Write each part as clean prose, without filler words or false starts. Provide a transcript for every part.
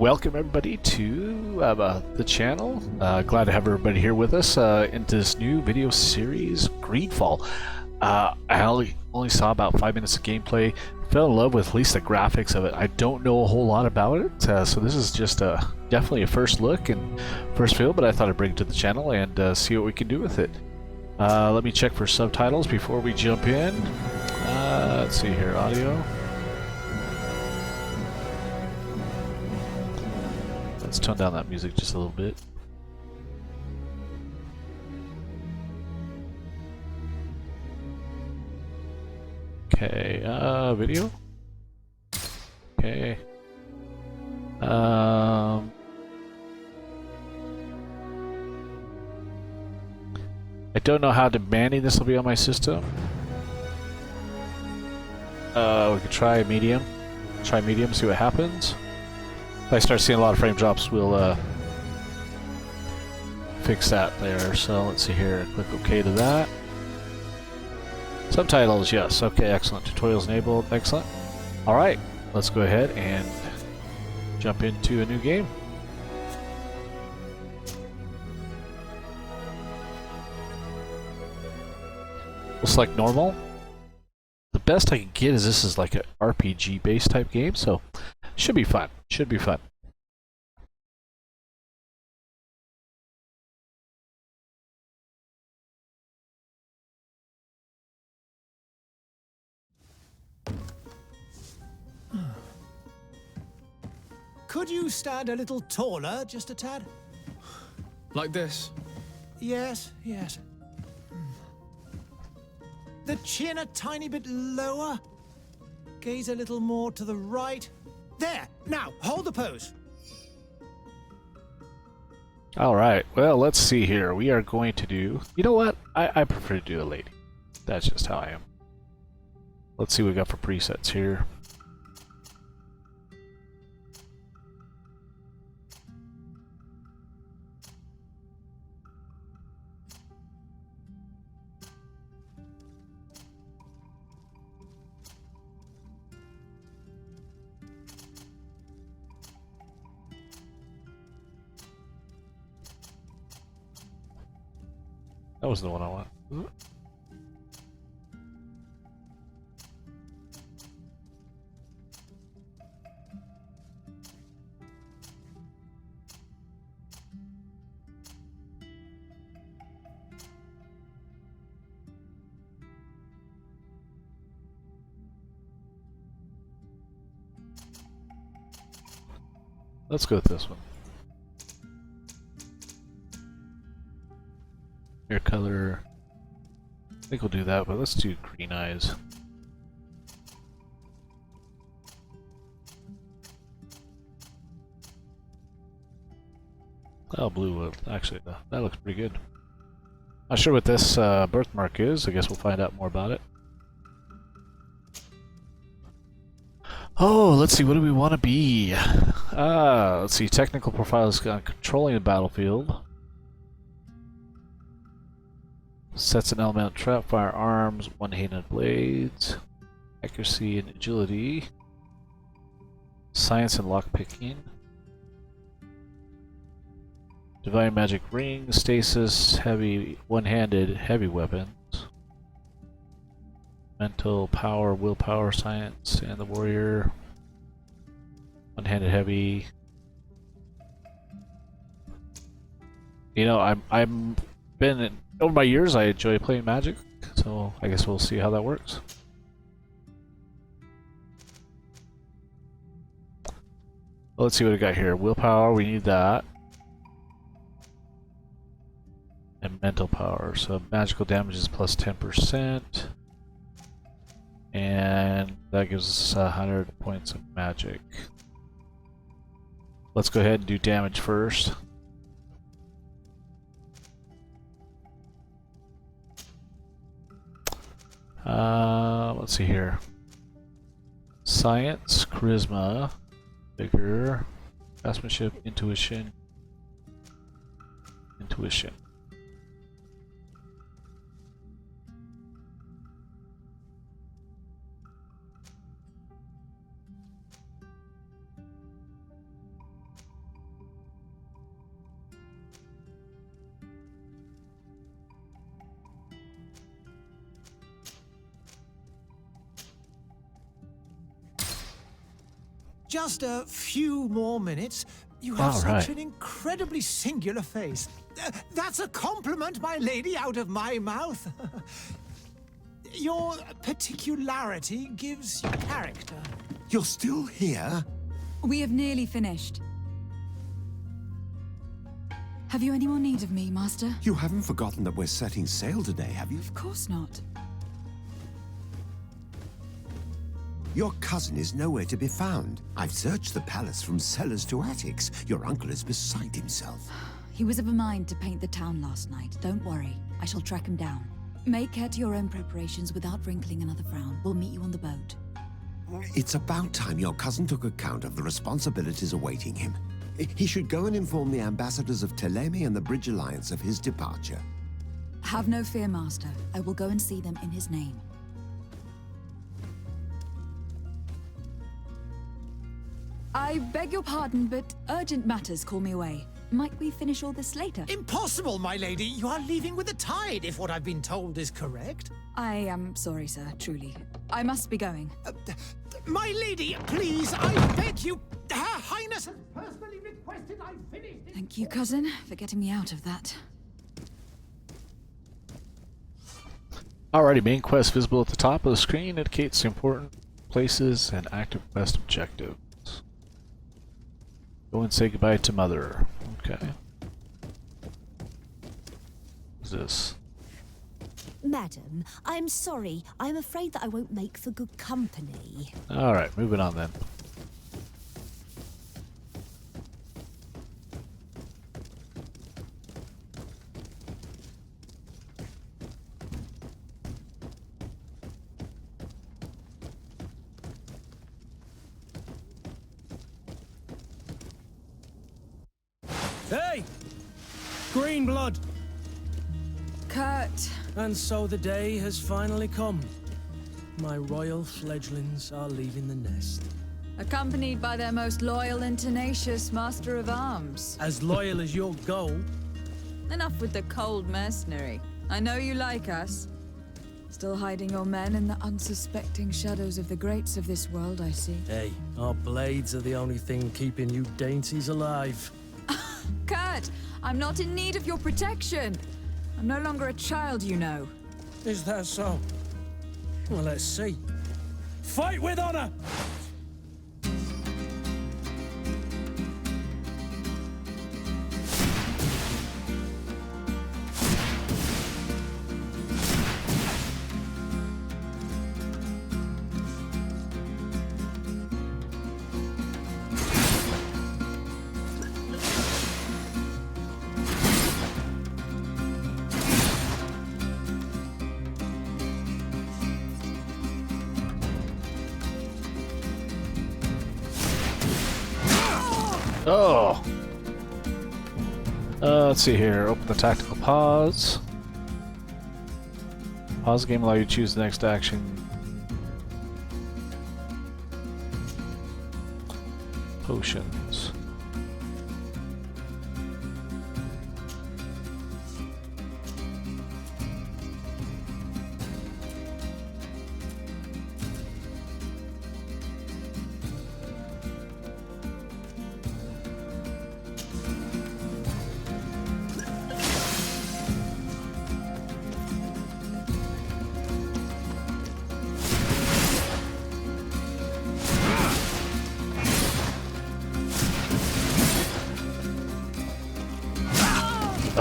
Welcome everybody to the channel. Glad to have everybody here with us into this new video series, GreedFall. I only saw about 5 minutes of gameplay, fell in love with at least the graphics of it. I don't know a whole lot about it, so this is just definitely a first look and first feel, but I thought I'd bring it to the channel and see what we can do with it. Let me check for subtitles before we jump in. Let's see here, audio. Let's tone down that music just a little bit. Okay, video. Okay. I don't know how demanding this will be on my system. We could try medium. Try medium, see what happens. If I start seeing a lot of frame drops, we'll fix that there. So let's see here. Click OK to that. Subtitles, yes. Okay, excellent. Tutorials enabled. Excellent. All right, let's go ahead and jump into a new game. We'll select normal. The best I can get is this is like an RPG based type game, so should be fun. Should be fun. Could you stand a little taller, just a tad? Like this? Yes, yes. The chin a tiny bit lower. Gaze a little more to the right. There! Now, hold the pose. Alright, well, let's see here. We are going to do... You know what? I prefer to do a lady. That's just how I am. Let's see what we got for presets here. That was the one I want. Let's go with this one. Hair color. I think we'll do that, but let's do green eyes. Oh, blue. Actually, that looks pretty good. Not sure what this birthmark is. I guess we'll find out more about it. Oh, let's see. What do we want to be? Let's see. Technical profile is controlling the battlefield. Sets an element, trap, firearms, one-handed blades, accuracy and agility, science and lockpicking, divine magic ring, stasis, heavy, one-handed, heavy weapons, mental power, willpower, science, and the warrior, one-handed heavy. You know, I'm been over my years, I enjoy playing Magic, so I guess we'll see how that works. Well, let's see what we got here. Willpower, we need that. And mental power. So magical damage is plus 10%. And that gives us 100 points of magic. Let's go ahead and do damage first. Let's see here. Science, charisma, vigor, craftsmanship, intuition. Just a few more minutes. You have All such right. an incredibly singular face. That's a compliment, my lady, out of my mouth. Your particularity gives you character. You're still here? We have nearly finished. Have you any more need of me, Master? You haven't forgotten that we're setting sail today, have you? Of course not. Your cousin is nowhere to be found. I've searched the palace from cellars to attics. Your uncle is beside himself. He was of a mind to paint the town last night. Don't worry. I shall track him down. Make care to your own preparations without wrinkling another frown. We'll meet you on the boat. It's about time your cousin took account of the responsibilities awaiting him. He should go and inform the ambassadors of Telemi and the Bridge Alliance of his departure. Have no fear, Master. I will go and see them in his name. I beg your pardon, but urgent matters call me away. Might we finish all this later? Impossible, my lady. You are leaving with the tide, if what I've been told is correct. I am sorry, sir, truly. I must be going. My lady, please, I beg you. Her Highness has personally requested I finish this. Thank you, cousin, for getting me out of that. Alrighty, main quest visible at the top of the screen indicates the important places and active quest objectives. Go and say goodbye to Mother. Okay. What's this? Madam, I'm sorry. I'm afraid that I won't make for good company. Alright, moving on then. Hey! Green blood! Kurt! And so the day has finally come. My royal fledglings are leaving the nest. Accompanied by their most loyal and tenacious Master of Arms. As loyal as your goal. Enough with the cold mercenary. I know you like us. Still hiding your men in the unsuspecting shadows of the greats of this world, I see. Hey, our blades are the only thing keeping you dainties alive. Kurt! I'm not in need of your protection! I'm no longer a child, you know. Is that so? Well, let's see. Fight with honor! Oh! Let's see here. Open the tactical pause. Pause the game, allow you to choose the next action. Potions.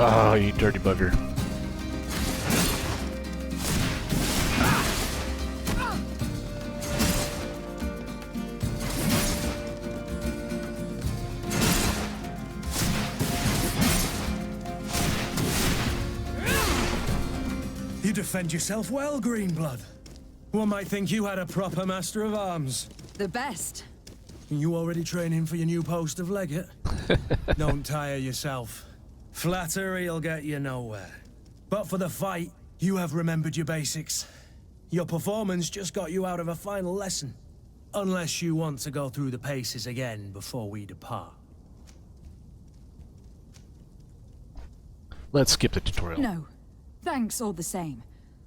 Oh, you dirty bugger. You defend yourself well, Greenblood. One might think you had a proper Master of Arms. The best. You already training for your new post of legate? Don't tire yourself. Flattery'll get you nowhere. But for the fight, you have remembered your basics. Your performance just got you out of a final lesson. Unless you want to go through the paces again before we depart. Let's skip the tutorial. No. Thanks all the same.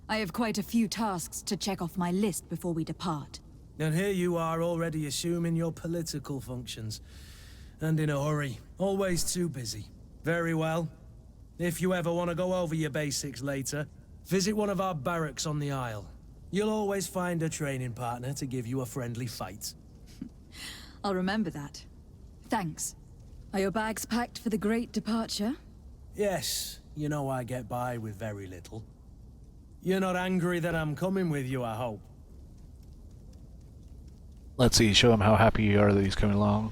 I have quite a few tasks to check off my list before we depart. And here you are already assuming your political functions. And in a hurry. Always too busy. Very well. If you ever want to go over your basics later, visit one of our barracks on the Isle. You'll always find a training partner to give you a friendly fight. I'll remember that. Thanks. Are your bags packed for the great departure? Yes, you know I get by with very little. You're not angry that I'm coming with you, I hope. Let's see, show him how happy you are that he's coming along.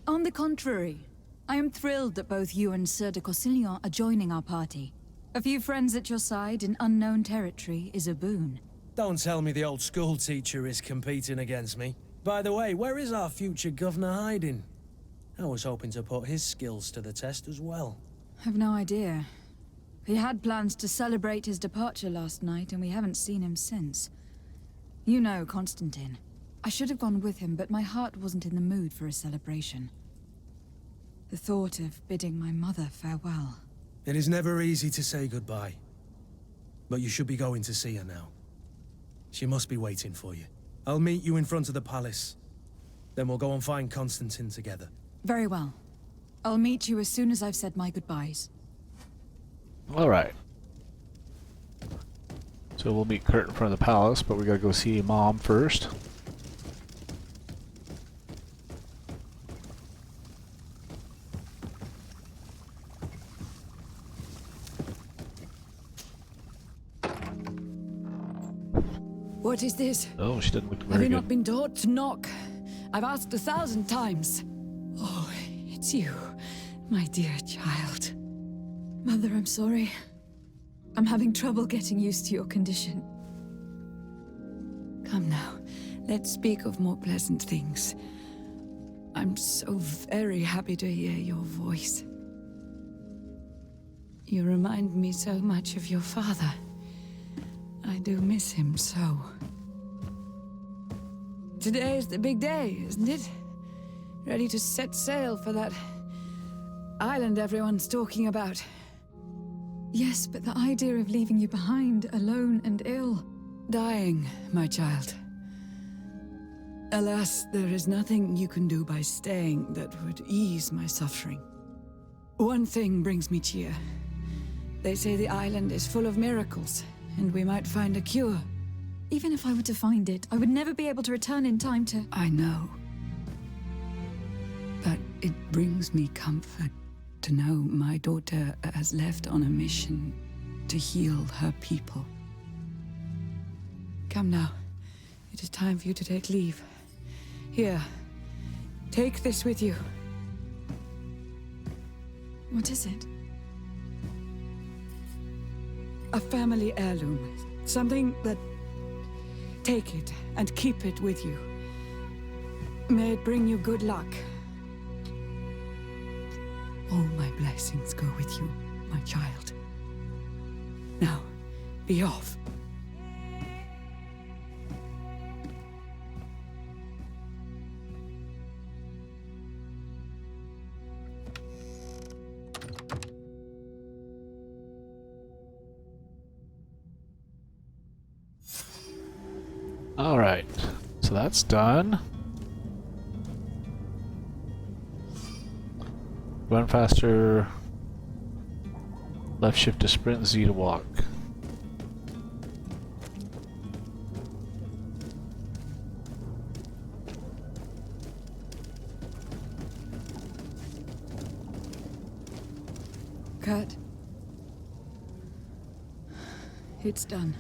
On the contrary, I am thrilled that both you and Sir de Corsillon are joining our party. A few friends at your side in unknown territory is a boon. Don't tell me the old school teacher is competing against me. By the way, where is our future governor hiding? I was hoping to put his skills to the test as well. I've no idea. He had plans to celebrate his departure last night, and we haven't seen him since. You know Constantine. I should have gone with him, but my heart wasn't in the mood for a celebration. The thought of bidding my mother farewell. It is never easy to say goodbye. But you should be going to see her now. She must be waiting for you. I'll meet you in front of the palace. Then we'll go and find Constantine together. Very well. I'll meet you as soon as I've said my goodbyes. Alright. So we'll meet Kurt in front of the palace, but we gotta go see Mom first. What is this? Oh, she doesn't look Have very you good. not been taught to knock? I've asked 1,000 times. Oh, it's you, my dear child. Mother, I'm sorry. I'm having trouble getting used to your condition. Come now, let's speak of more pleasant things. I'm so very happy to hear your voice. You remind me so much of your father. I do miss him so. Today is the big day, isn't it? Ready to set sail for that island everyone's talking about. Yes, but the idea of leaving you behind, alone and ill. Dying, my child. Alas, there is nothing you can do by staying that would ease my suffering. One thing brings me cheer. They say the island is full of miracles, and we might find a cure. Even if I were to find it, I would never be able to return in time to... I know. But it brings me comfort to know my daughter has left on a mission to heal her people. Come now. It is time for you to take leave. Here. Take this with you. What is it? A family heirloom. Something that... Take it and keep it with you. May it bring you good luck. All my blessings go with you, my child. Now, be off. Alright, so that's done. Run faster. Left shift to sprint, Z to walk. Kurt. It's done.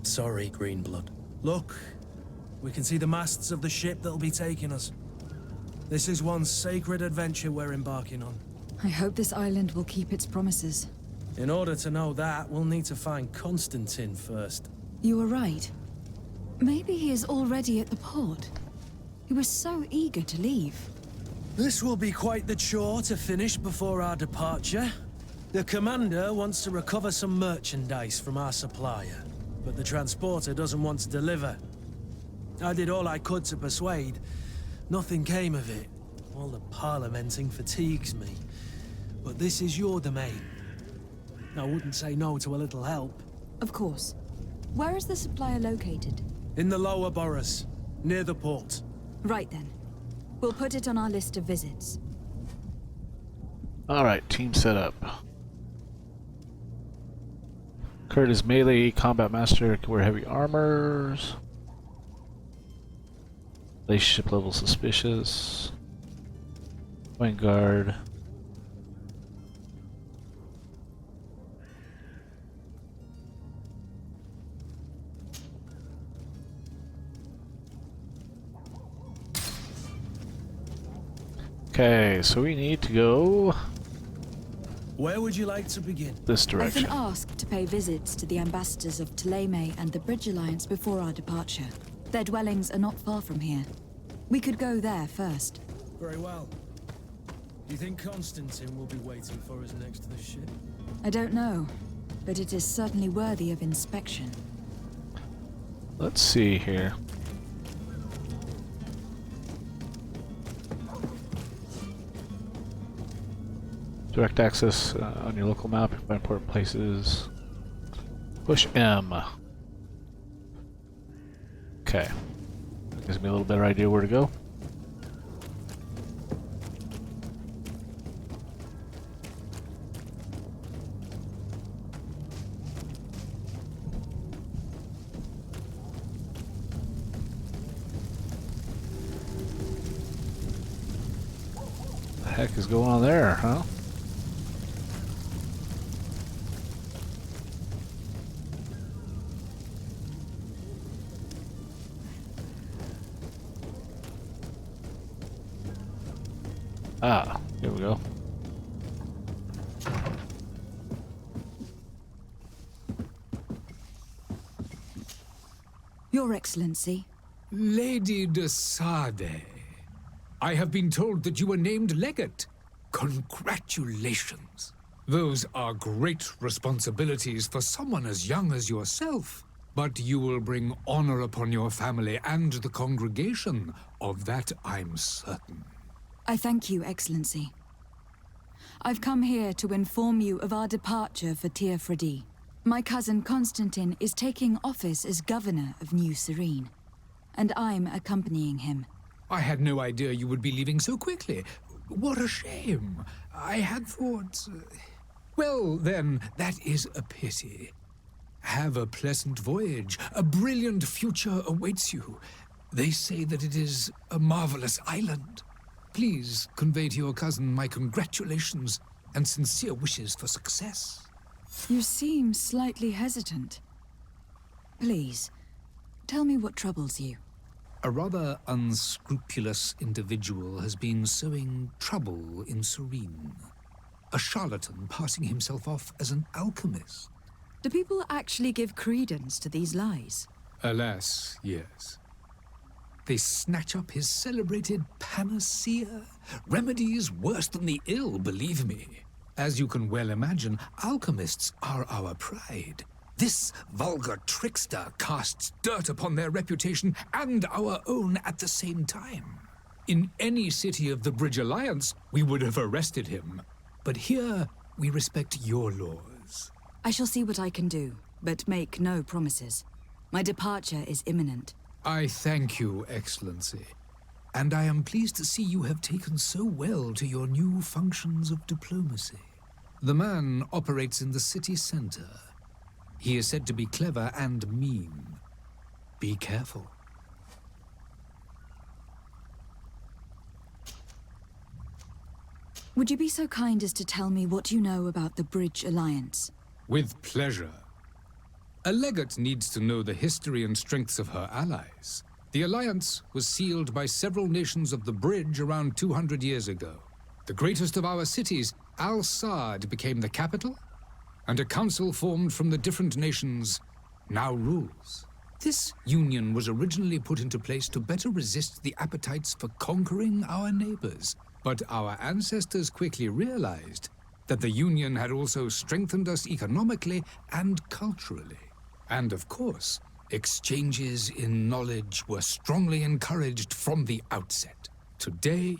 Sorry, Greenblood. Look, we can see the masts of the ship that'll be taking us. This is one sacred adventure we're embarking on. I hope this island will keep its promises. In order to know that, we'll need to find Constantine first. You were right. Maybe he is already at the port. He was so eager to leave. This will be quite the chore to finish before our departure. The commander wants to recover some merchandise from our supplier, but the transporter doesn't want to deliver. I did all I could to persuade. Nothing came of it. All the parliamenting fatigues me. But this is your domain. I wouldn't say no to a little help. Of course. Where is the supplier located? In the lower boroughs. near the port. Right then. We'll put it on our list of visits. Alright, team setup. Kurt is melee combat master, can wear heavy armors. Relationship level suspicious. Vanguard. Okay, so we need to go Where would you like to begin? this I've direction. been asked to pay visits to the ambassadors of Ptolemy and the Bridge Alliance before our departure. Their dwellings are not far from here. We could go there first. Very well. Do you think Constantine will be waiting for us next to the ship? I don't know, but it is certainly worthy of inspection. Let's see here. Direct access on your local map, you find important places. Push M. Okay. That gives me a little better idea where to go. What the heck is going on there, huh? Ah, here we go. Your Excellency, Lady de Sardet, I have been told that you were named legate. Congratulations. Those are great responsibilities for someone as young as yourself. But you will bring honor upon your family and the congregation. Of that I'm certain. I thank you, Excellency. I've come here to inform you of our departure for Tir Fredi. My cousin Constantine is taking office as governor of New Serene, and I'm accompanying him. I had no idea you would be leaving so quickly. What a shame. I had thought... Well, then, that is a pity. Have a pleasant voyage. A brilliant future awaits you. They say that it is a marvelous island. Please convey to your cousin my congratulations and sincere wishes for success. You seem slightly hesitant. Please, tell me what troubles you. A rather unscrupulous individual has been sowing trouble in Serene. A charlatan passing himself off as an alchemist. Do people actually give credence to these lies? Alas, yes. They snatch up his celebrated panacea. Remedies worse than the ill, believe me. As you can well imagine, alchemists are our pride. This vulgar trickster casts dirt upon their reputation and our own at the same time. In any city of the Bridge Alliance, we would have arrested him. But here, we respect your laws. I shall see what I can do, but make no promises. My departure is imminent. I thank you, Excellency. And I am pleased to see you have taken so well to your new functions of diplomacy. The man operates in the city center. He is said to be clever and mean. Be careful. Would you be so kind as to tell me what you know about the Bridge Alliance? With pleasure. A legate needs to know the history and strengths of her allies. The alliance was sealed by several nations of the Bridge around 200 years ago. The greatest of our cities, Al-Sard, became the capital, and a council formed from the different nations now rules. This union was originally put into place to better resist the appetites for conquering our neighbors, but our ancestors quickly realized that the union had also strengthened us economically and culturally. And of course, exchanges in knowledge were strongly encouraged from the outset. Today,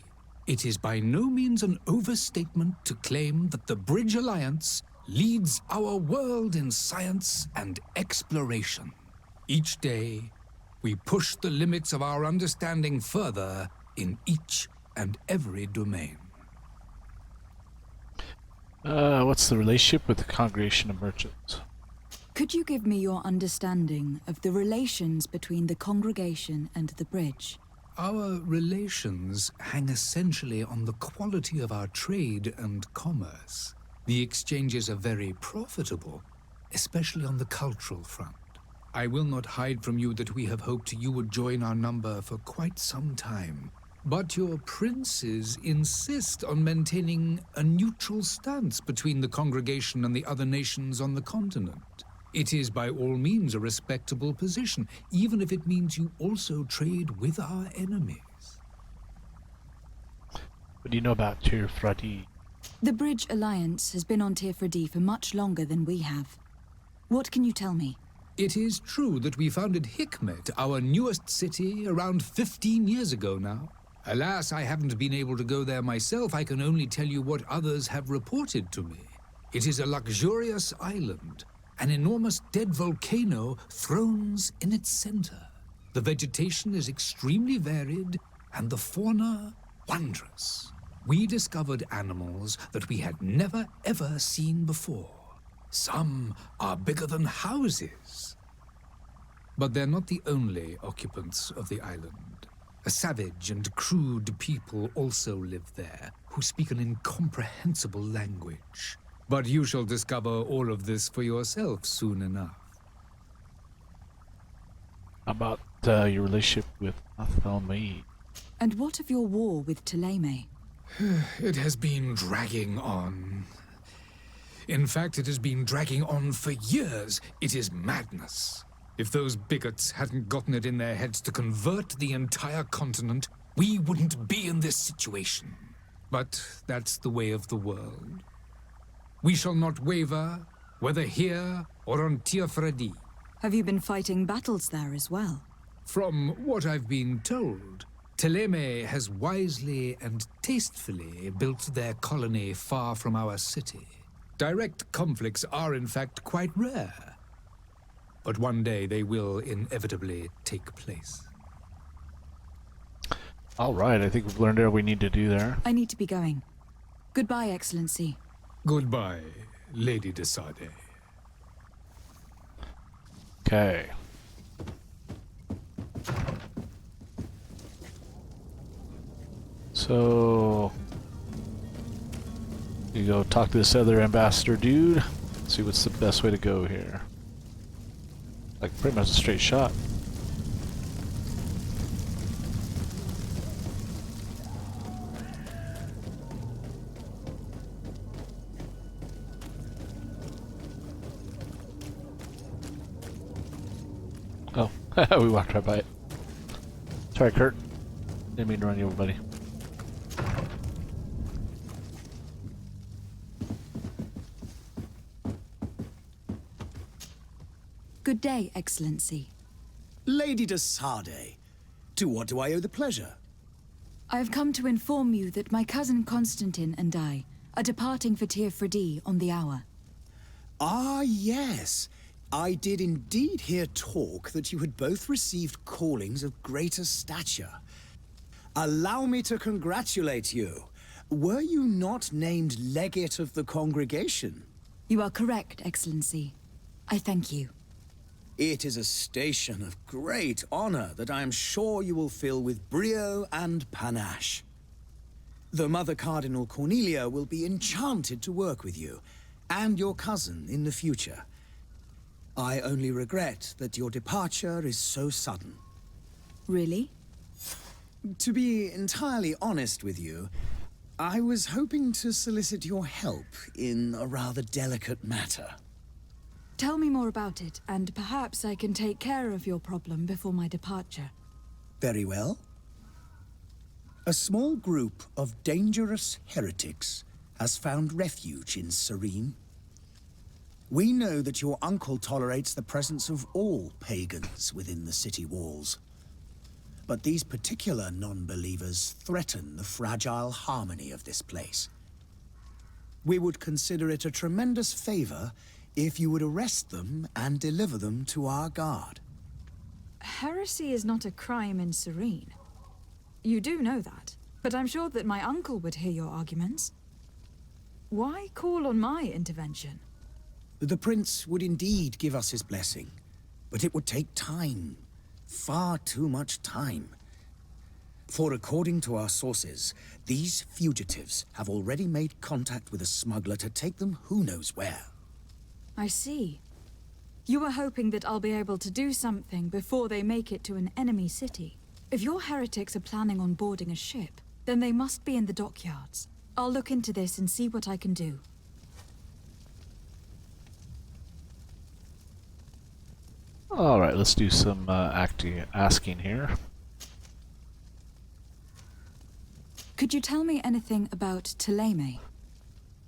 it is by no means an overstatement to claim that the Bridge Alliance leads our world in science and exploration. Each day, We push the limits of our understanding further in each and every domain. What's the relationship with the Congregation of Merchants? Could you give me your understanding of the relations between the congregation and the bridge? Our relations hang essentially on the quality of our trade and commerce. The exchanges are very profitable, especially on the cultural front. I will not hide from you that we have hoped you would join our number for quite some time. But your princes insist on maintaining a neutral stance between the congregation and the other nations on the continent. It is by all means a respectable position, even if it means you also trade with our enemies. What do you know about Tir Fradi? The Bridge Alliance has been on Tirfradi for much longer than we have. What can you tell me? It is true that we founded Hikmet, our newest city, around 15 years ago now. Alas, I haven't been able to go there myself. I can only tell you what others have reported to me. It is a luxurious island. An enormous dead volcano thrones in its center. The vegetation is extremely varied, and the fauna wondrous. We discovered animals that we had never ever seen before. Some are bigger than houses. But they're not the only occupants of the island. A savage and crude people also live there, who speak an incomprehensible language. But you shall discover all of this for yourself soon enough. How about your relationship with Athelme? And what of your war with Thélème? It has been dragging on. In fact, it has been dragging on for years. It is madness. If those bigots hadn't gotten it in their heads to convert the entire continent, we wouldn't be in this situation. But that's the way of the world. We shall not waver, whether here or on Tirfradi. Have you been fighting battles there as well? From what I've been told, Thélème has wisely and tastefully built their colony far from our city. Direct conflicts are in fact quite rare. But one day they will inevitably take place. All right, I think we've learned all we need to do there. I need to be going. Goodbye, Excellency. Goodbye, Lady de SARDET. Okay. So you go talk to this other ambassador dude. See what's the best way to go here. Like pretty much a straight shot. Oh, we walked right by it. Sorry, Kurt. Didn't mean to run you over, buddy. Good day, Excellency. Lady de SARDET, to what do I owe the pleasure? I have come to inform you that my cousin Constantine and I are departing for Tirfradi on the hour. Ah, yes. I did indeed hear talk that you had both received callings of greater stature. Allow me to congratulate you. Were you not named legate of the congregation? You are correct, Excellency. I thank you. It is a station of great honor that I am sure you will fill with brio and panache. The Mother Cardinal Cornelia will be enchanted to work with you, and your cousin in the future. I only regret that your departure is so sudden. Really? To be entirely honest with you, I was hoping to solicit your help in a rather delicate matter. Tell me more about it, and perhaps I can take care of your problem before my departure. Very well. A small group of dangerous heretics has found refuge in Serene. We know that your uncle tolerates the presence of all pagans within the city walls. But these particular non-believers threaten the fragile harmony of this place. We would consider it a tremendous favor if you would arrest them and deliver them to our guard. Heresy is not a crime in Serene. You do know that, but I'm sure that my uncle would hear your arguments. Why call on my intervention? The prince would indeed give us his blessing, but it would take time. Far too much time. For according to our sources, these fugitives have already made contact with a smuggler to take them who knows where. I see. You were hoping that I'll be able to do something before they make it to an enemy city. If your heretics are planning on boarding a ship, then they must be in the dockyards. I'll look into this and see what I can do. Alright, let's do some asking here. Could you tell me anything about Thélème?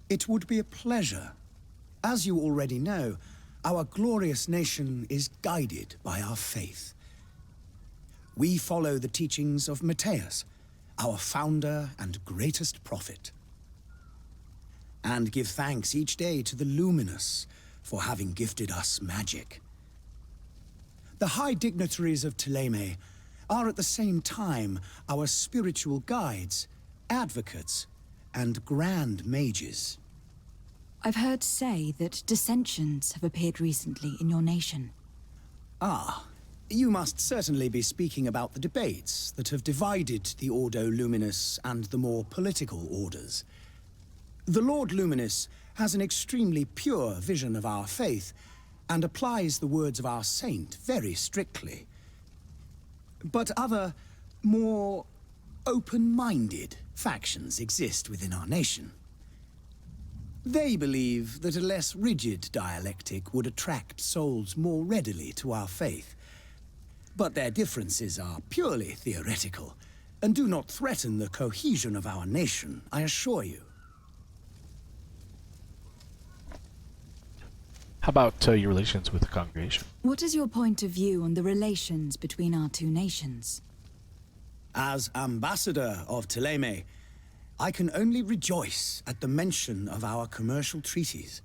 It would be a pleasure. As you already know, our glorious nation is guided by our faith. We follow the teachings of Matthias, our founder and greatest prophet, and give thanks each day to the Luminous for having gifted us magic. The high dignitaries of Thélème are at the same time our spiritual guides, advocates, and grand mages. I've heard say that dissensions have appeared recently in your nation. Ah, you must certainly be speaking about the debates that have divided the Ordo Luminous and the more political orders. The Lord Luminous has an extremely pure vision of our faith and applies the words of our saint very strictly. But other, more open-minded factions exist within our nation. They believe that a less rigid dialectic would attract souls more readily to our faith. But their differences are purely theoretical, and do not threaten the cohesion of our nation, I assure you. How about your relations with the congregation? What is your point of view on the relations between our two nations? As ambassador of Thélème, I can only rejoice at the mention of our commercial treaties.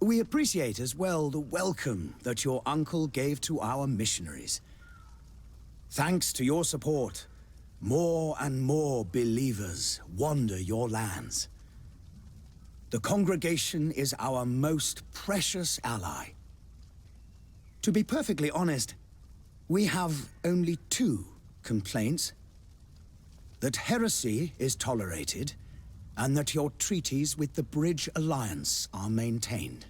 We appreciate as well the welcome that your uncle gave to our missionaries. Thanks to your support, more and more believers wander your lands. The congregation is our most precious ally. To be perfectly honest, we have only two complaints: that heresy is tolerated, and that your treaties with the Bridge Alliance are maintained.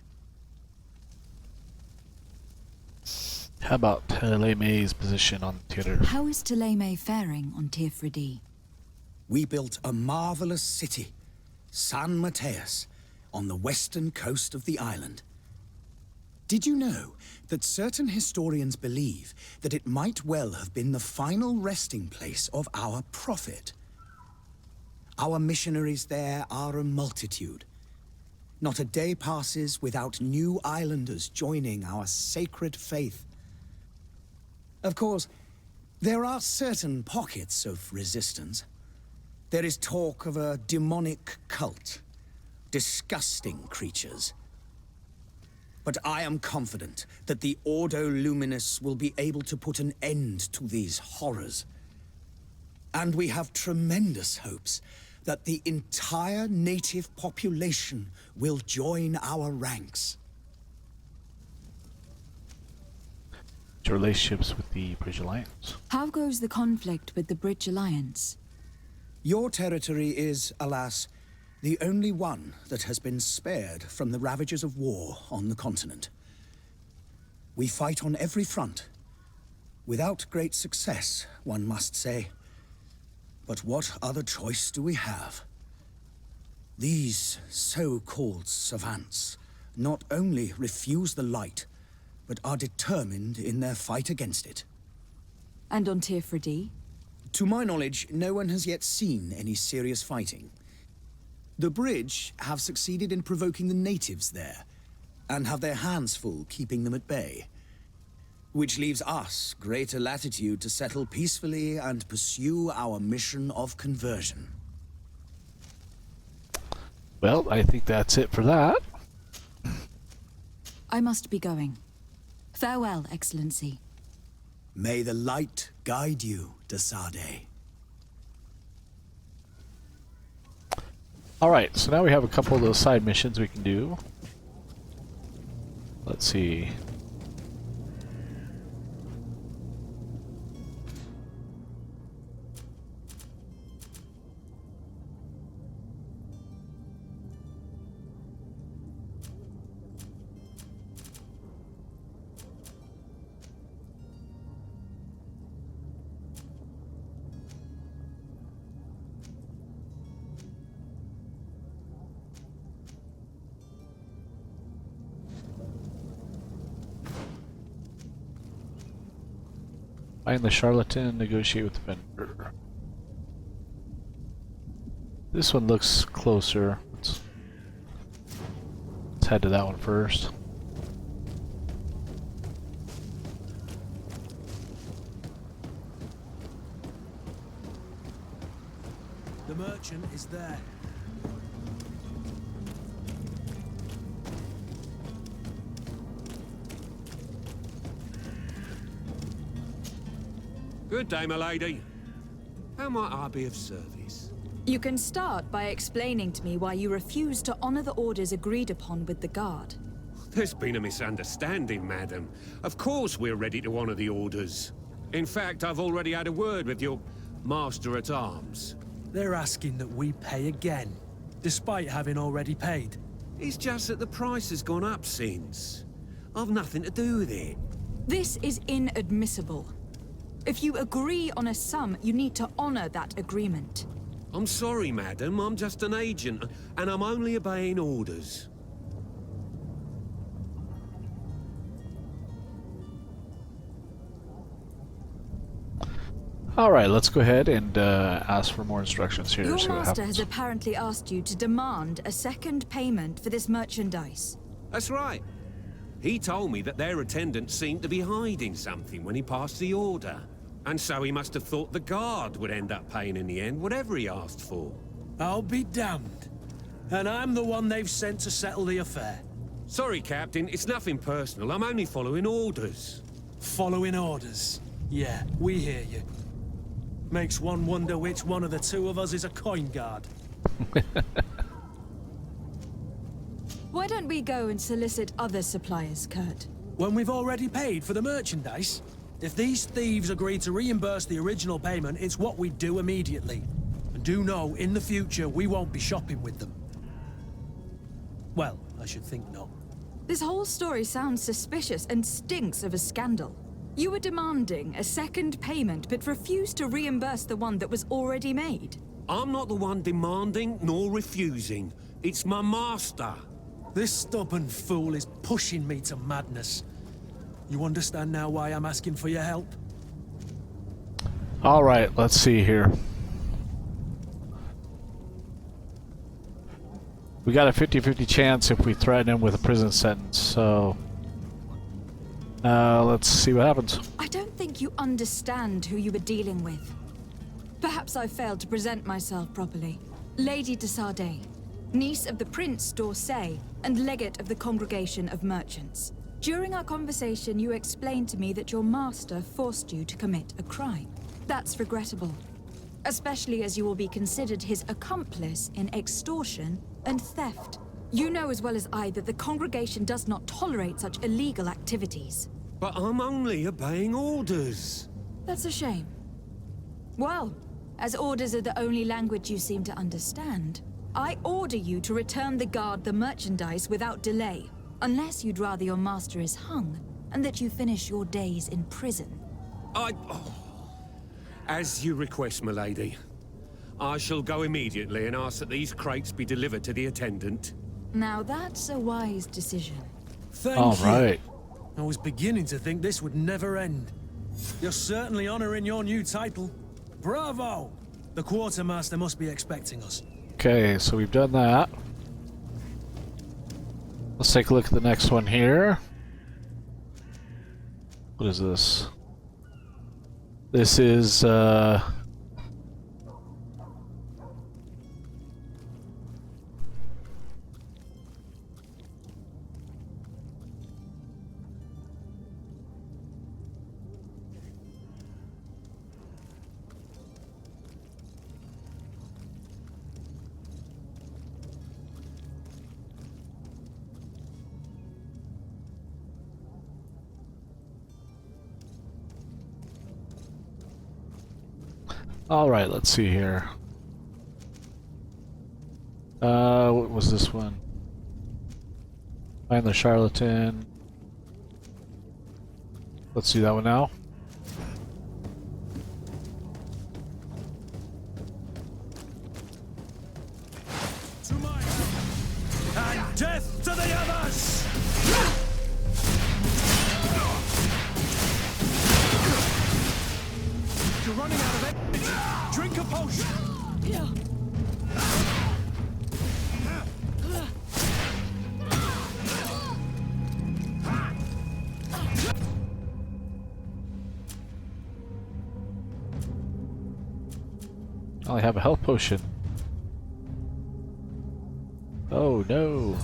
How about Thelemé's position on theater? How is Thélème faring on Tirfredi? We built a marvelous city, San Matthias, on the western coast of the island. Did you know that certain historians believe that it might well have been the final resting place of our prophet? Our missionaries there are a multitude. Not a day passes without new islanders joining our sacred faith. Of course, there are certain pockets of resistance. There is talk of a demonic cult, disgusting creatures. But I am confident that the Ordo Luminous will be able to put an end to these horrors. And we have tremendous hopes that the entire native population will join our ranks. Your relationships with the Bridge Alliance? How goes the conflict with the Bridge Alliance? Your territory is, alas, the only one that has been spared from the ravages of war on the continent. We fight on every front, without great success, one must say. But what other choice do we have? These so-called savants not only refuse the light, but are determined in their fight against it. And on Tirfredi? To my knowledge, no one has yet seen any serious fighting. The Bridge have succeeded in provoking the natives there, and have their hands full keeping them at bay. Which leaves us greater latitude to settle peacefully and pursue our mission of conversion. Well, I think that's it for that. I must be going. Farewell, Excellency. May the light guide you, SARDET. Alright, so now we have a couple of those side missions we can do. Let's see. Find the charlatan, negotiate with the vendor. This one looks closer. Let's head to that one first. The merchant is there. Good day, my lady. How might I be of service? You can start by explaining to me why you refuse to honor the orders agreed upon with the guard. There's been a misunderstanding, madam. Of course we're ready to honor the orders. In fact, I've already had a word with your master-at-arms. They're asking that we pay again, despite having already paid. It's just that the price has gone up since. I've nothing to do with it. This is inadmissible. If you agree on a sum, you need to honor that agreement. I'm sorry, madam. I'm just an agent, and I'm only obeying orders. Alright, let's go ahead and ask for more instructions here. Your See what master happens. has apparently asked you to demand a second payment for this merchandise. That's right. He told me that their attendant seemed to be hiding something when he passed the order. And so he must have thought the guard would end up paying in the end, whatever he asked for. I'll be damned. And I'm the one they've sent to settle the affair. Sorry, Captain, it's nothing personal. I'm only following orders. Following orders. Yeah, we hear you. Makes one wonder which one of the two of us is a coin guard. Why don't we go and solicit other suppliers, Kurt? When we've already paid for the merchandise? If these thieves agree to reimburse the original payment, it's what we do immediately. And do know, in the future, we won't be shopping with them. Well, I should think not. This whole story sounds suspicious and stinks of a scandal. You were demanding a second payment, but refused to reimburse the one that was already made. I'm not the one demanding nor refusing. It's my master. This stubborn fool is pushing me to madness. You understand now why I'm asking for your help? Alright, let's see here. We got a 50-50 chance if we threaten him with a prison sentence, so... let's see what happens. I don't think you understand who you were dealing with. Perhaps I failed to present myself properly. Lady de SARDET, niece of the Prince d'Orsay, and legate of the Congregation of Merchants. During our conversation, you explained to me that your master forced you to commit a crime. That's regrettable, especially as you will be considered his accomplice in extortion and theft. You know as well as I that the Congregation does not tolerate such illegal activities. But I'm only obeying orders. That's a shame. Well, as orders are the only language you seem to understand, I order you to return the guard the merchandise without delay, unless you'd rather your master is hung, and that you finish your days in prison. As you request, my lady. I shall go immediately and ask that these crates be delivered to the attendant. Now that's a wise decision. Thank you. Alright. I was beginning to think this would never end. You're certainly honoring your new title. Bravo! The quartermaster must be expecting us. Okay, so we've done that. Let's take a look at the next one here. What is this? This is, Alright, let's see here. What was this one? Find the charlatan. Let's do that one now. To my help, and death to the others! You're running out of energy. Drink a potion. I have a health potion. Oh no.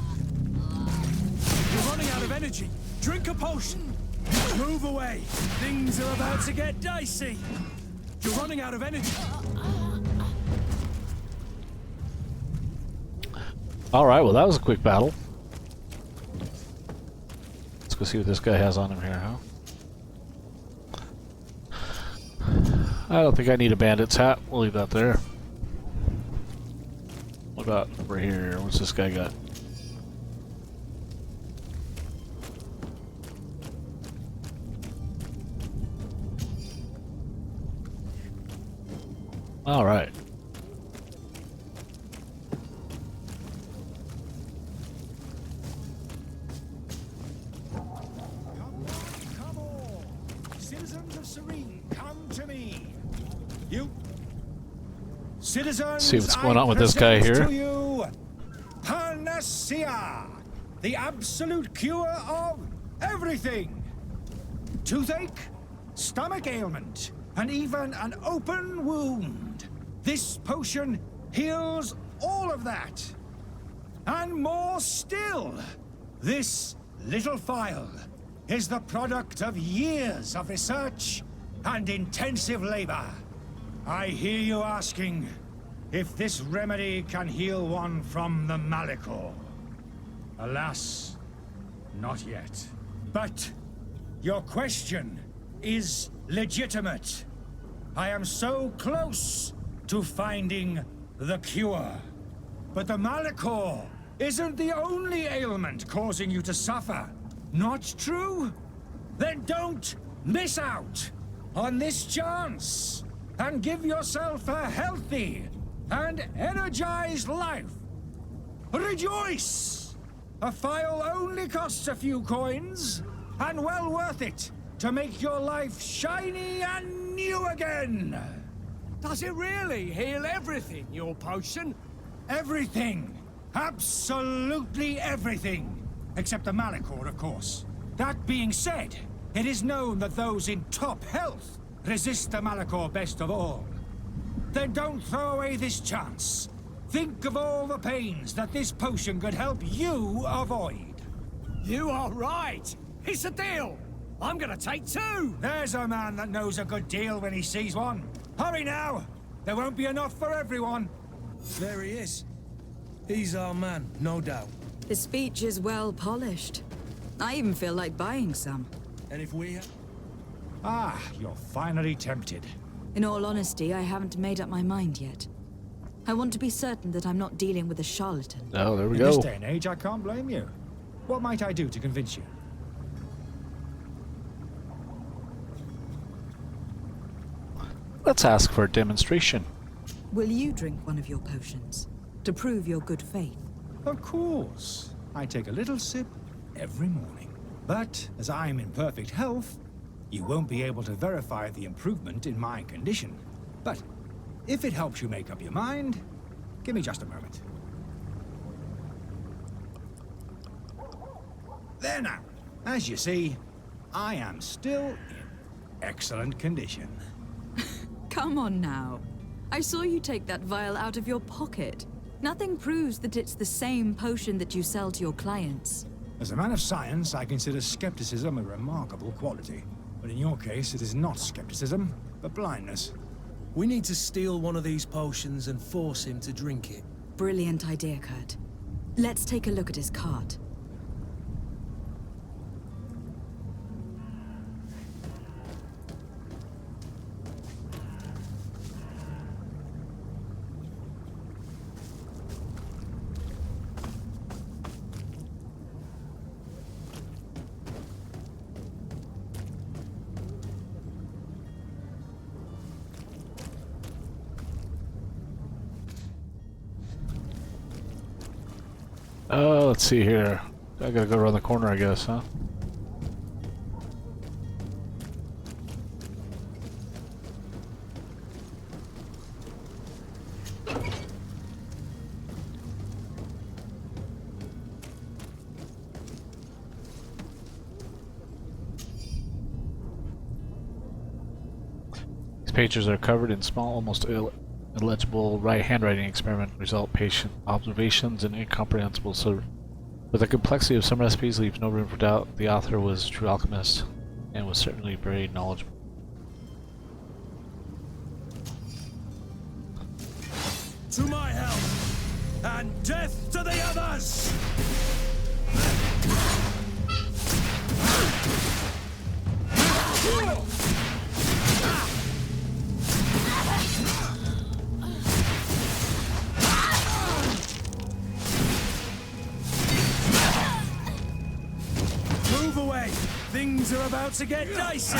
You're running out of energy. Drink a potion. Move away. Things are about to get dicey. You're running out of energy. Alright, well that was a quick battle. Let's go see what this guy has on him here, huh? I don't think I need a bandit's hat. We'll leave that there. What about over here? What's this guy got? Alright. Come all! Citizens of Serene, come to me! You... Citizens, See what's going on with this guy here. To you, Panacea! The absolute cure of everything! Toothache, stomach ailment, and even an open wound. This potion heals all of that. And more still. This little phial is the product of years of research and intensive labor. I hear you asking if this remedy can heal one from the Malachor. Alas, not yet. But your question is legitimate. I am so close to finding the cure. But the Malachor isn't the only ailment causing you to suffer. Not true? Then don't miss out on this chance and give yourself a healthy and energized life. Rejoice! A phial only costs a few coins, and well worth it to make your life shiny and new again. Does it really heal everything, your potion? Everything. Absolutely everything. Except the Malachor, of course. That being said, it is known that those in top health resist the Malachor best of all. Then don't throw away this chance. Think of all the pains that this potion could help you avoid. You are right. It's a deal. I'm gonna take two. There's a man that knows a good deal when he sees one. Hurry now. There won't be enough for everyone. There he is. He's our man, no doubt. The speech is well polished. I even feel like buying some. And if we... Ah, you're finally tempted. In all honesty, I haven't made up my mind yet. I want to be certain that I'm not dealing with a charlatan. Oh, there we In go. this day and age, I can't blame you. What might I do to convince you? Let's ask for a demonstration. Will you drink one of your potions to prove your good faith? Of course. I take a little sip every morning. But as I'm in perfect health, you won't be able to verify the improvement in my condition. But if it helps you make up your mind, give me just a moment. There now. As you see, I am still in excellent condition. Come on now. I saw you take that vial out of your pocket. Nothing proves that it's the same potion that you sell to your clients. As a man of science, I consider skepticism a remarkable quality. But in your case, it is not skepticism, but blindness. We need to steal one of these potions and force him to drink it. Brilliant idea, Kurt. Let's take a look at his cart. Oh, let's see here. I gotta go around the corner, I guess, huh? These pages are covered in small, almost illegible handwriting experiment result patient observations and incomprehensible. So, with the complexity of some recipes leaves no room for doubt. The author was a true alchemist and was certainly very knowledgeable. To my help, and death to the others! Move away! Things are about to get dicey!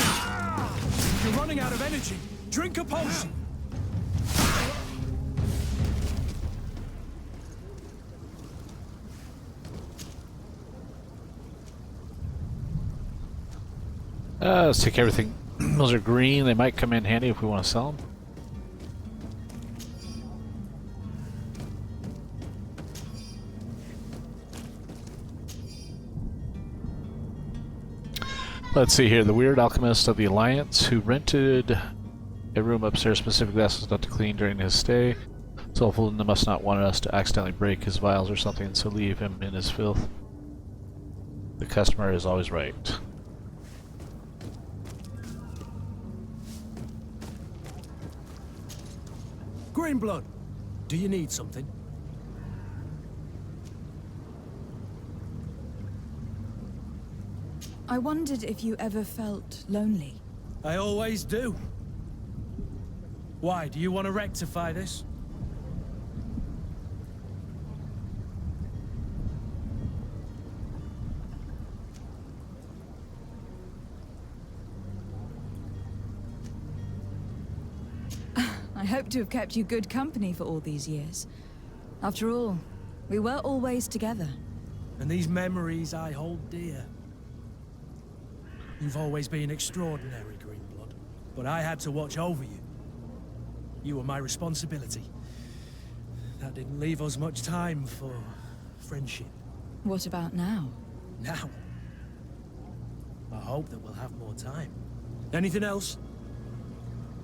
You're running out of energy. Drink a potion! Let's take everything. Those are green. They might come in handy if we want to sell them. Let's see here. The weird alchemist of the Alliance who rented a room upstairs specifically asked us not to clean during his stay. Soulful must not want us to accidentally break his vials or something, so leave him in his filth. The customer is always right. Greenblood, do you need something? I wondered if you ever felt lonely. I always do. Why, do you want to rectify this? I hope to have kept you good company for all these years. After all, we were always together. And these memories I hold dear. You've always been extraordinary, Greenblood, but I had to watch over you. You were my responsibility. That didn't leave us much time for friendship. What about now? Now, I hope that we'll have more time. Anything else?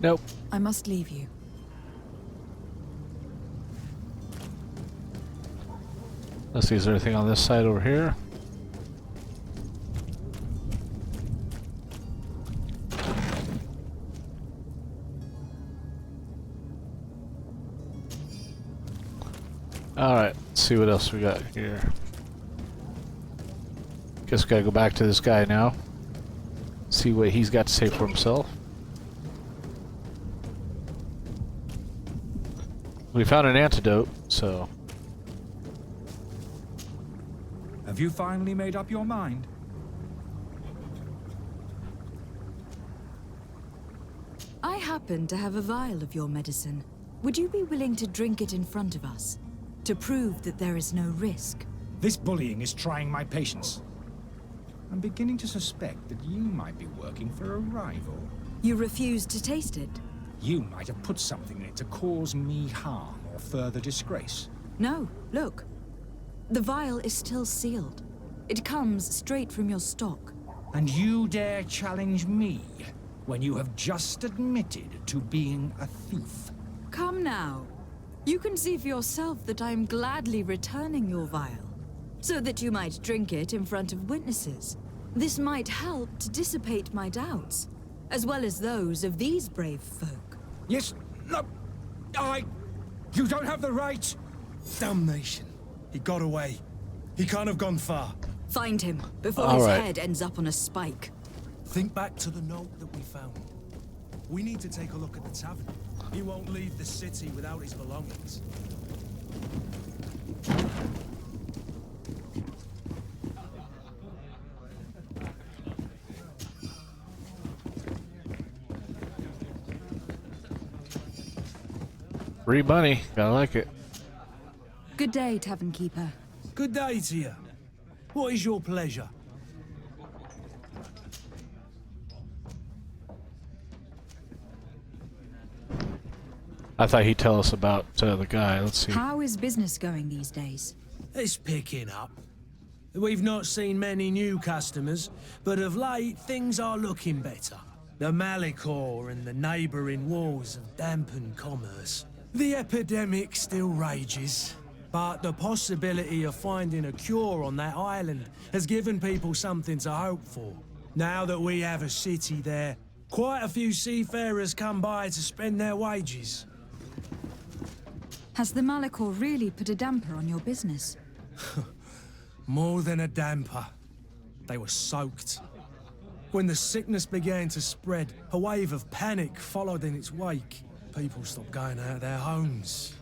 Nope. I must leave you. Let's see, is there anything on this side over here? Alright, let's see what else we got here. Guess we gotta go back to this guy now. See what he's got to say for himself. We found an antidote, so... Have you finally made up your mind? I happen to have a vial of your medicine. Would you be willing to drink it in front of us? To prove that there is no risk? This bullying is trying my patience. I'm beginning to suspect that you might be working for a rival. You refuse to taste it? You might have put something in it to cause me harm or further disgrace. No, look. The vial is still sealed. It comes straight from your stock. And you dare challenge me when you have just admitted to being a thief? Come now. You can see for yourself that I am gladly returning your vial, so that you might drink it in front of witnesses. This might help to dissipate my doubts, as well as those of these brave folk. Yes, no, you don't have the right. Damnation. He got away. He can't have gone far. Find him, before All his right. head ends up on a spike. Think back to the note that we found. We need to take a look at the tavern. He won't leave the city without his belongings. Free money. Gotta like it. Good day, Tavern Keeper. Good day to you. What is your pleasure? I thought he'd tell us about the guy. Let's see. How is business going these days? It's picking up. We've not seen many new customers, but of late things are looking better. The Malicor and the neighbouring wars have dampened commerce. The epidemic still rages, but the possibility of finding a cure on that island has given people something to hope for. Now that we have a city there, quite a few seafarers come by to spend their wages. Has the Malicor really put a damper on your business? More than a damper. They were soaked. When the sickness began to spread, a wave of panic followed in its wake. People stopped going out of their homes.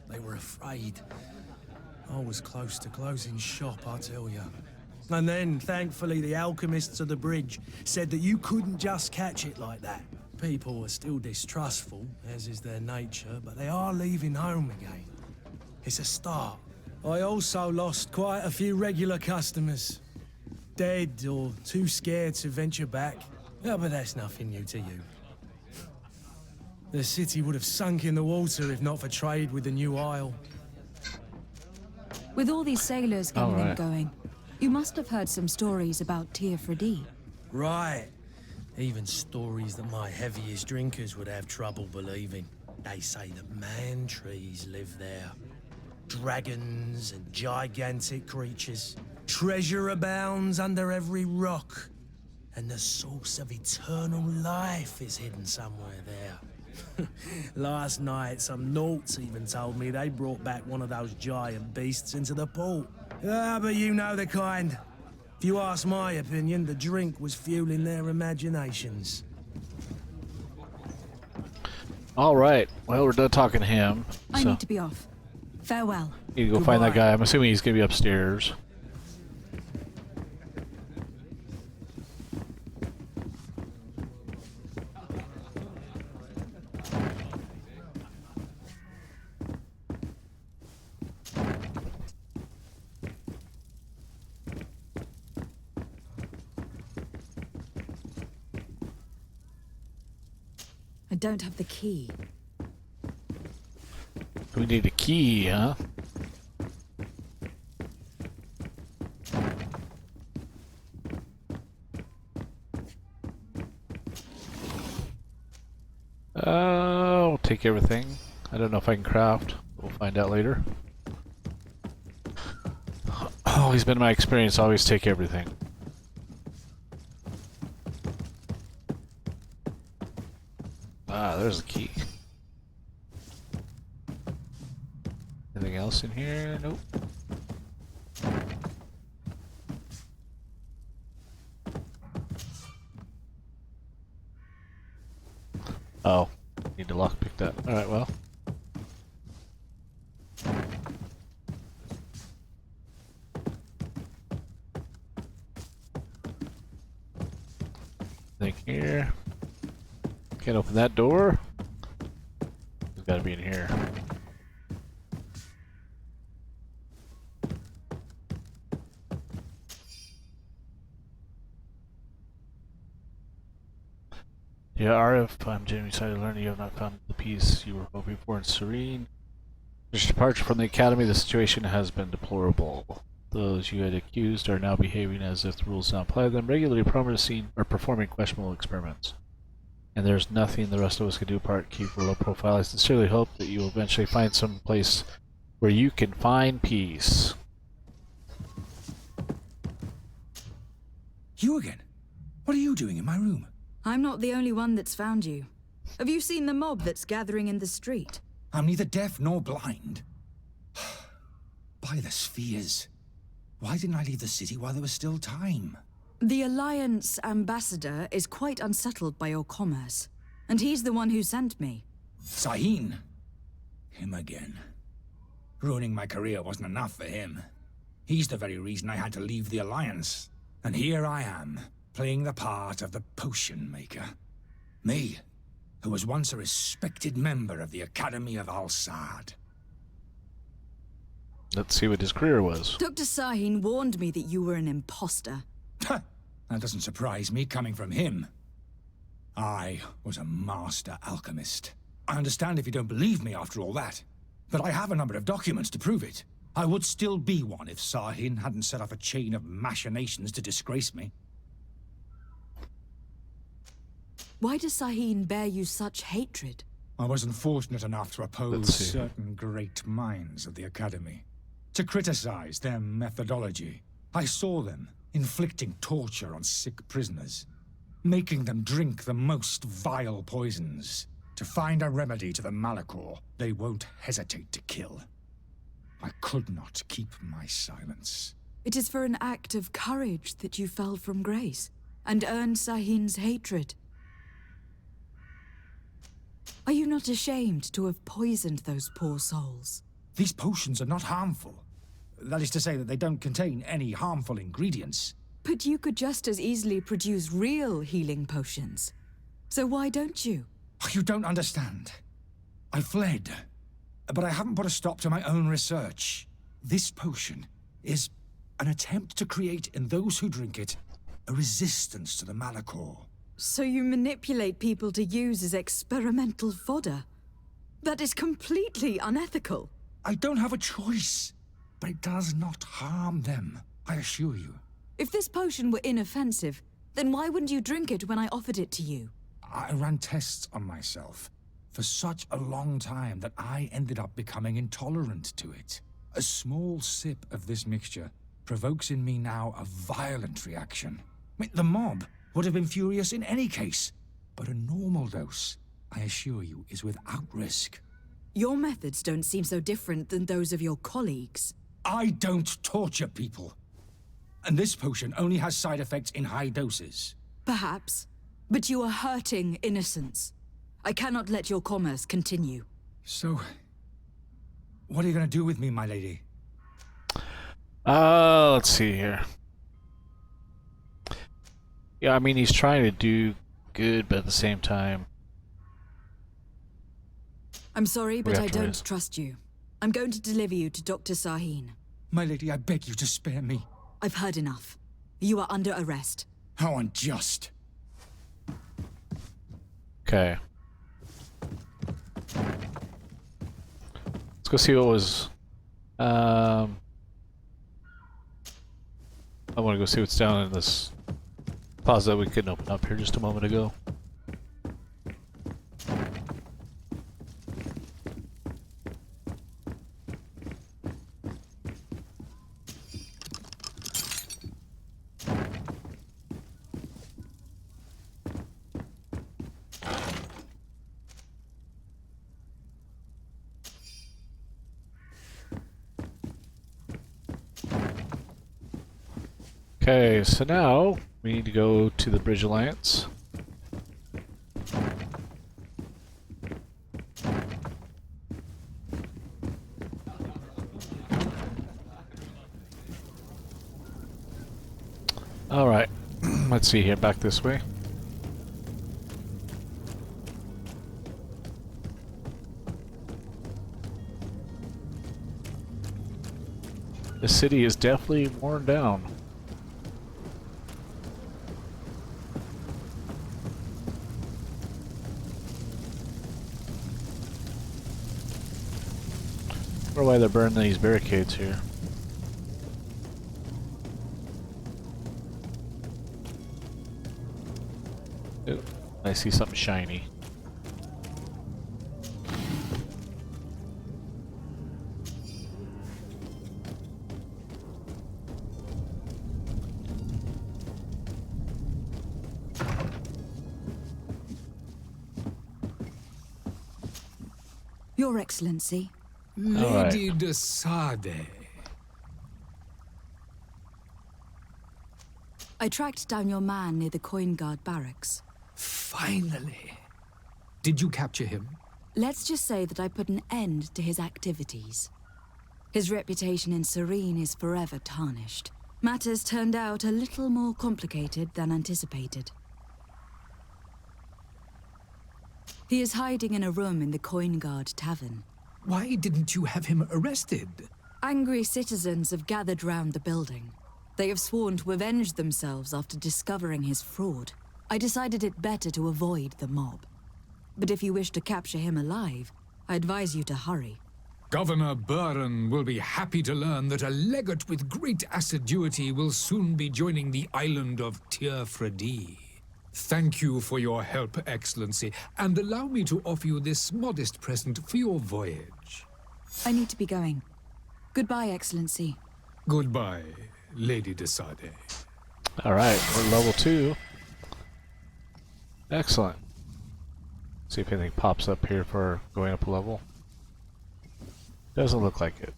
They were afraid. I was close to closing shop, I tell you. And then, thankfully, the alchemists of the bridge said that you couldn't just catch it like that. People are still distrustful, as is their nature, but they are leaving home again. It's a start. I also lost quite a few regular customers. Dead or too scared to venture back. Yeah, but that's nothing new to you. The city would have sunk in the water if not for trade with the new isle. With all these sailors coming and going, you must have heard some stories about Tir Freddy. Right. Even stories that my heaviest drinkers would have trouble believing. They say that man trees live there. Dragons and gigantic creatures. Treasure abounds under every rock. And the source of eternal life is hidden somewhere there. Last night, some Nauts even told me they brought back one of those giant beasts into the port. Ah, but you know the kind. If you ask my opinion, the drink was fueling their imaginations. All right. Well, we're done talking to him. I so need to be off. Farewell. need to go find that guy. I'm assuming he's gonna be upstairs. I don't have the key. We need a key, huh? I'll take everything. I don't know if I can craft. We'll find out later. Always been my experience, always take everything. Ah, there's a key. Anything else in here? Nope. Oh, need to lockpick that. Alright, well. Thing here. Can't open that door. It's gotta be in here. Yeah, RF, I'm genuinely excited to learn you have not found the peace you were hoping for in Serene. Since your departure from the Academy, the situation has been deplorable. Those you had accused are now behaving as if the rules do not apply to them, regularly performing questionable experiments. And there's nothing the rest of us can do apart keep a low profile. I sincerely hope that you will eventually find some place where you can find peace. You again? What are you doing in my room? I'm not the only one that's found you. Have you seen the mob that's gathering in the street? I'm neither deaf nor blind. By the spheres. Why didn't I leave the city while there was still time? The Alliance ambassador is quite unsettled by your commerce, and he's the one who sent me. Sahin. Him again. Ruining my career wasn't enough for him. He's the very reason I had to leave the Alliance. And here I am, playing the part of the potion maker. Me, who was once a respected member of the Academy of Al-Sard. Let's see what his career was. Dr. Sahin warned me that you were an imposter. That doesn't surprise me coming from him. I was a master alchemist. I understand if you don't believe me after all that, but I have a number of documents to prove it. I would still be one if Sahin hadn't set off a chain of machinations to disgrace me. Why does Sahin bear you such hatred? I wasn't fortunate enough to oppose certain great minds of the Academy. To criticize their methodology. I saw them inflicting torture on sick prisoners, making them drink the most vile poisons. To find a remedy to the Malachor, they won't hesitate to kill. I could not keep my silence. It is for an act of courage that you fell from grace and earned Sahin's hatred. Are you not ashamed to have poisoned those poor souls? These potions are not harmful. That is to say that they don't contain any harmful ingredients. But you could just as easily produce real healing potions. So why don't you? You don't understand. I fled, but I haven't put a stop to my own research. This potion is an attempt to create in those who drink it a resistance to the Malachor. So you manipulate people to use as experimental fodder? That is completely unethical. I don't have a choice, but it does not harm them, I assure you. If this potion were inoffensive, then why wouldn't you drink it when I offered it to you? I ran tests on myself for such a long time that I ended up becoming intolerant to it. A small sip of this mixture provokes in me now a violent reaction. The mob would have been furious in any case, but a normal dose, I assure you, is without risk. Your methods don't seem so different than those of your colleagues. I don't torture people. And this potion only has side effects in high doses. Perhaps, but you are hurting innocents. I cannot let your commerce continue. So, what are you going to do with me, my lady? Let's see here. Yeah, I mean, he's trying to do good, but at the same time... I'm sorry, but I don't trust you. I'm going to deliver you to Dr. Sahin. My lady, I beg you to spare me. I've heard enough. You are under arrest. How unjust. Okay. Let's go see what was... I want to go see what's down in this plaza that we couldn't open up here just a moment ago. Okay, so now we need to go to the Bridge Alliance. Alright, let's see here, back this way. The city is definitely worn down. I wonder why they're burning these barricades here. Ooh, I see something shiny. Your Excellency. Lady de SARDET. I tracked down your man near the Coin Guard barracks. Finally. Did you capture him? Let's just say that I put an end to his activities. His reputation in Serene is forever tarnished. Matters turned out a little more complicated than anticipated. He is hiding in a room in the Coin Guard Tavern. Why didn't you have him arrested? Angry citizens have gathered round the building. They have sworn to avenge themselves after discovering his fraud. I decided it better to avoid the mob. But if you wish to capture him alive, I advise you to hurry. Governor Buren will be happy to learn that a legate with great assiduity will soon be joining the island of Tir-Fredi. Thank you for your help, Excellency, and allow me to offer you this modest present for your voyage. I need to be going. Goodbye, Excellency. Goodbye, Lady de SARDET. Alright, we're level 2. Excellent. See if anything pops up here for going up a level. Doesn't look like it.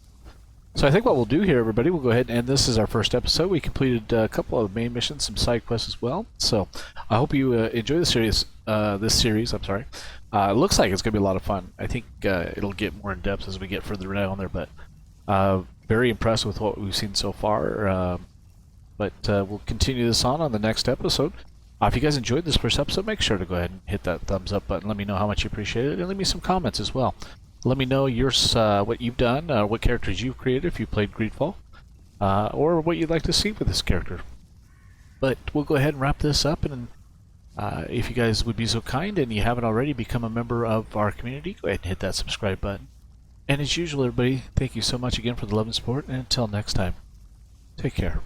So I think what we'll do here, everybody, we'll go ahead and end this as our first episode. We completed a couple of main missions, some side quests as well. So I hope you enjoy the series. This series, I'm sorry. It looks like it's going to be a lot of fun. I think it'll get more in depth as we get further down there, but very impressed with what we've seen so far. But we'll continue this on the next episode. If you guys enjoyed this first episode, make sure to go ahead and hit that thumbs up button. Let me know how much you appreciate it, and leave me some comments as well. Let me know what you've done, what characters you've created if you played GreedFall, or what you'd like to see with this character. But we'll go ahead and wrap this up, and if you guys would be so kind and you haven't already become a member of our community, go ahead and hit that subscribe button. And as usual, everybody, thank you so much again for the love and support, and until next time, take care.